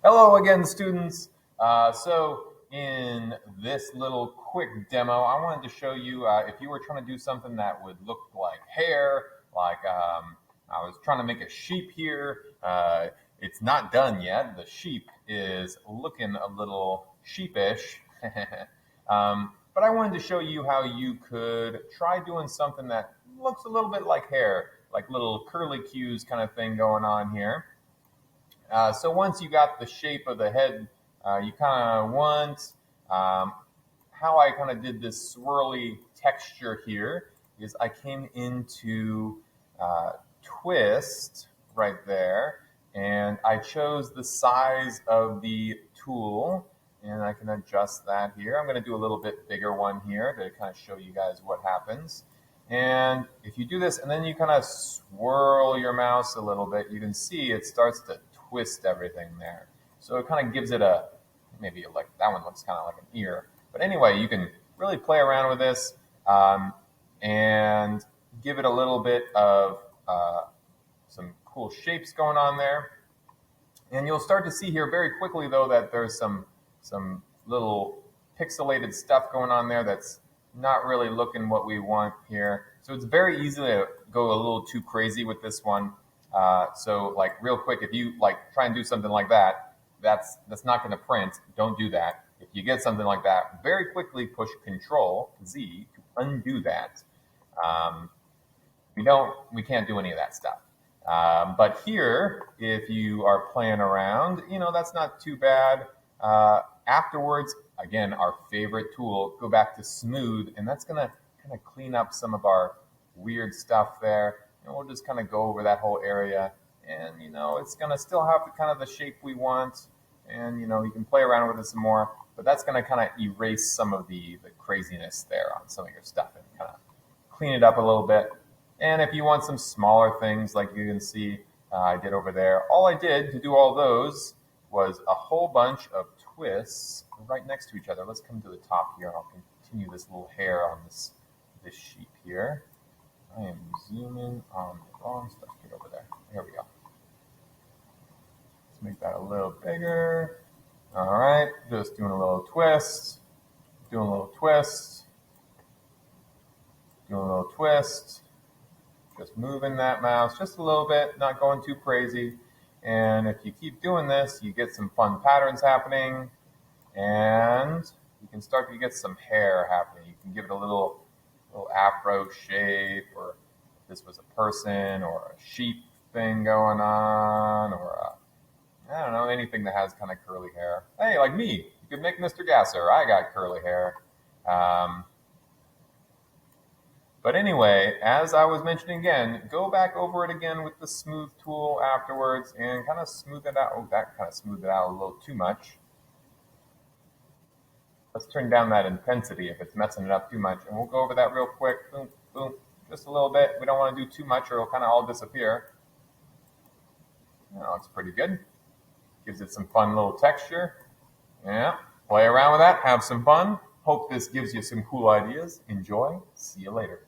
Hello again, students. So in this little quick demo, I wanted to show you if you were trying to do something that would look like hair, like I was trying to make a sheep here. It's not done yet. The sheep is looking a little sheepish. But I wanted to show you how you could try doing something that looks a little bit like hair, like little curly cues kind of thing going on here. So once you got the shape of the head, you kind of want how I kind of did this swirly texture here is I came into twist right there, and I chose the size of the tool, and I can adjust that here. I'm going to do a little bit bigger one here to kind of show you guys what happens. And if you do this and then you kind of swirl your mouse a little bit, you can see it starts to twist everything there. So it kind of gives it a, maybe like that one looks kind of like an ear. But anyway, you can really play around with this and give it a little bit of some cool shapes going on there. And you'll start to see here very quickly, though, that there's some little pixelated stuff going on there that's not really looking what we want here. So it's very easy to go a little too crazy with this one. So like real quick, if you like try and do something like that, that's not going to print. Don't do that. If you get something like that, very quickly push Control Z to undo that. We can't do any of that stuff. But here, if you are playing around, that's not too bad. Afterwards, again, our favorite tool, go back to smooth, and that's going to kind of clean up some of our weird stuff there. And we'll just kind of go over that whole area, and it's going to still have the kind of the shape we want, and you can play around with it some more, but that's going to kind of erase some of the craziness there on some of your stuff and kind of clean it up a little bit. And if you want some smaller things, like you can see I did over there, all I did to do all those was a whole bunch of twists right next to each other. Let's come to the top here, and I'll continue this little hair on this sheep here. I am zooming on the wrong stuff. Get over there. Here we go. Let's make that a little bigger. All right, just doing a little twist, doing a little twist, doing a little twist. Just moving that mouse just a little bit, not going too crazy. And if you keep doing this, you get some fun patterns happening, and you can start to get some hair happening. You can give it a little afro shape, or if this was a person or a sheep thing going on, or I don't know, anything that has kind of curly hair. Hey, like me, you could make Mr. Gasser. I got curly hair. But anyway, as I was mentioning again, go back over it again with the smooth tool afterwards and kind of smooth it out. Oh, that kind of smoothed it out a little too much. Let's turn down that intensity if it's messing it up too much. And we'll go over that real quick. Boom, boom, just a little bit. We don't want to do too much or it'll kind of all disappear. That looks pretty good. Gives it some fun little texture. Yeah, play around with that. Have some fun. Hope this gives you some cool ideas. Enjoy. See you later.